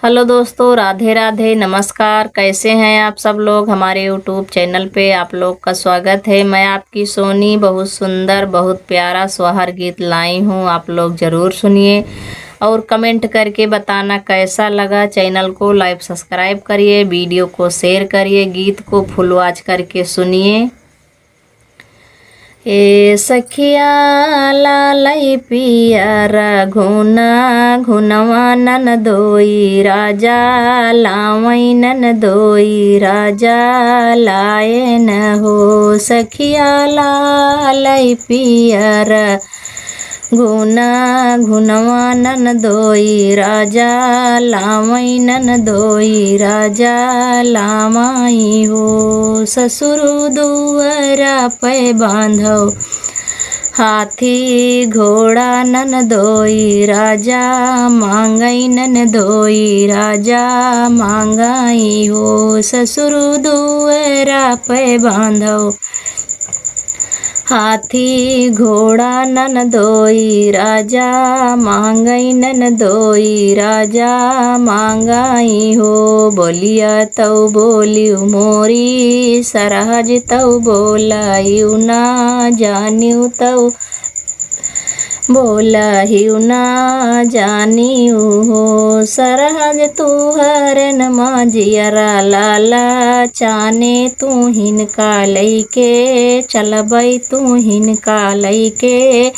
Hello दोस्तों, राधे राधे, नमस्कार। कैसे हैं आप सब लोग। हमारे यूट्यूब चैनल पे आप लोग का स्वागत है। मैं आपकी सोनी बहुत सुंदर बहुत प्यारा सोहर गीत लाई हूँ। आप लोग ज़रूर सुनिए और कमेंट करके बताना कैसा लगा। चैनल को लाइक सब्सक्राइब करिए, वीडियो को शेयर करिए, गीत को फुल वॉच करके सुनिए। ए सखिया लालई पियर घुना घुनवा नन दोई राजा लावई नन दोई राजा लाए न हो। सखिया लालई पियर घुना घुनवा नन दोई राजा लावई नन दोई राजा लामाई हो। ससुर दुअरा पे बांधो हाथी घोड़ा नन दोई राजा मांगई नन दोई राजा मांगाई हो। ससुर दुअरा पे बांधो हाथी घोड़ा नन दोई राजा मांगई नन दोई राजा मांगाई हो। बोलिया तऊ बोलियु मोरी सरहज तऊ बोलायु ना जानियु तऊ बोलाहिउ ना जानियु हो। सरहज तू हरन माजियरा लाला चाने तू हिनका लैके चलबई तू हिनका लैके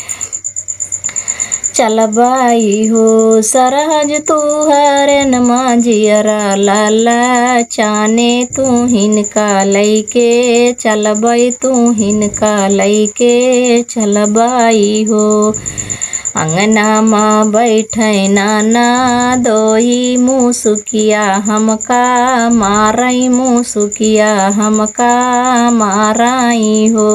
चलबाई हो। सरहज तू हरन माजियरा लाला चाने तू हिनका लैके चलबई तू हिनका लैके चलबाई हो। अंगना माँ बैठै नाना दोई मुसुकिया हमका मारई मुसुकिया हमका माराई हो।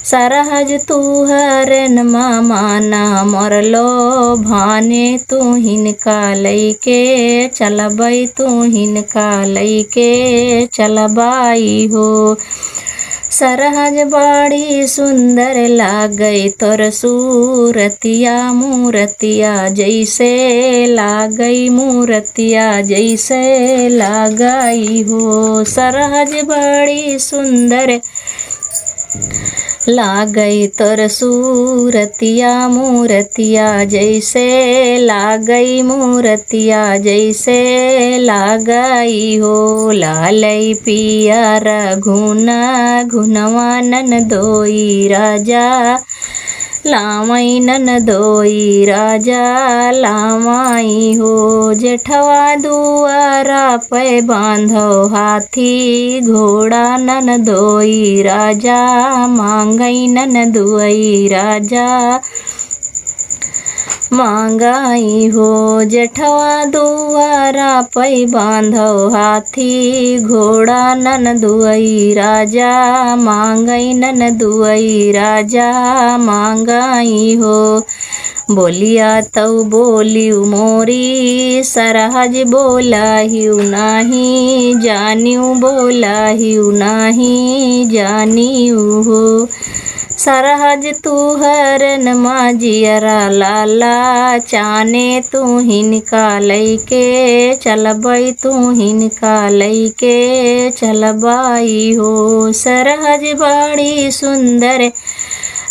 सरहज तू हरन मामाना मरलो भाने तू हिनका लैके चलबई तू हिनका लैके चलबाई हो। सरहज बड़ी सुंदर लागई तोर सूरतिया मूरतिया जैसे लागई मूरतिया जैसे लागई हो। सरहज बड़ी सुंदर लागई तोर सूरतिया मूरतिया जैसे लागई मूरतिया जैसे लागई हो। लालई पियर घुना घुनवा नन दोई राजा लावई नन दोई राजा लावाई हो। जेठवा दुआरा पे बांधो हाथी घोड़ा नन दोई राजा मांगई नन दुआई राजा मांगाई हो। जेठवा दुआरा पे बांधो हाथी घोड़ा नन दुआई राजा मांगई नन दुआई राजा मांगाई हो। बोलिया तऊ बोलियु मोरी सरहज बोलाहिउ नाही जानियु बोलाहिउ नाही जानियु हो। सरहज तू हरन माजियरा लाला चाने तू हिनका लैके चलबई तू हिनका लैके चलबाई हो। सरहज बड़ी सुंदर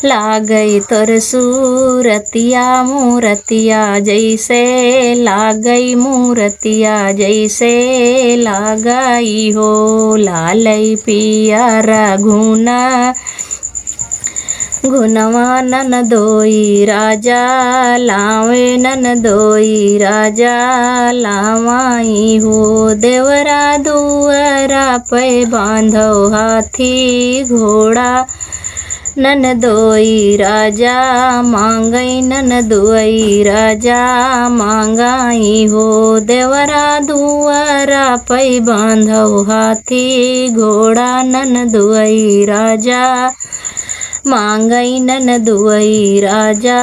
लागई तोर सूरतिया मूरतिया जैसे लागई मूरतिया जैसे लागई हो। लालई पियर घुना घुनवा नन दोई राजा लावे नन दोई राजा लावाई हो। देवरा दुअरा पे बांधो हाथी घोड़ा नन दोई राजा मांगई नन दुआई राजा मांगाई हो। देवरा दुआरा पे बांधो हाथी घोड़ा नन दुआई राजा मांगई नन दुआई राजा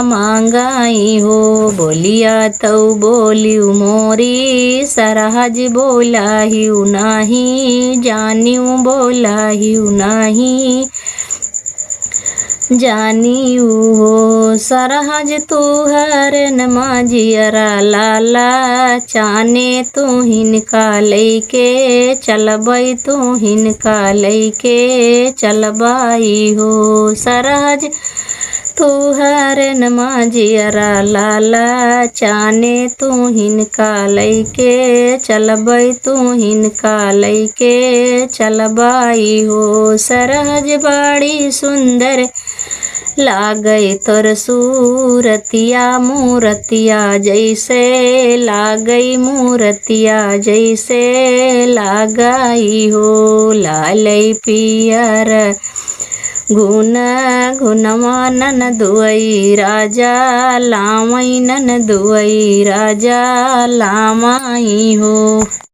मांगाई हो। बोलिया तऊ बोलियु मोरी सरहज बोलाहिउ नाही जानियु बोलाहिउ नाही जानी हो सरहज तुहर नमा जियरा लाला चाने तू हिनका लैके चलबै तू हिनका लैके चलबाई हो सरहज तुहर नमा जियरा लाला चाने तू हिनका लैके चलबै तू हिनका लैके चलबाई हो सरहज बड़ी सुंदर लागई तोर सूरतिया मूरतिया जैसे लागई मूरतिया जैसे लागई हो लालई पियर गुन गुनवा नन दुवई राजा लामई नन दुवई राजा लामाई हो।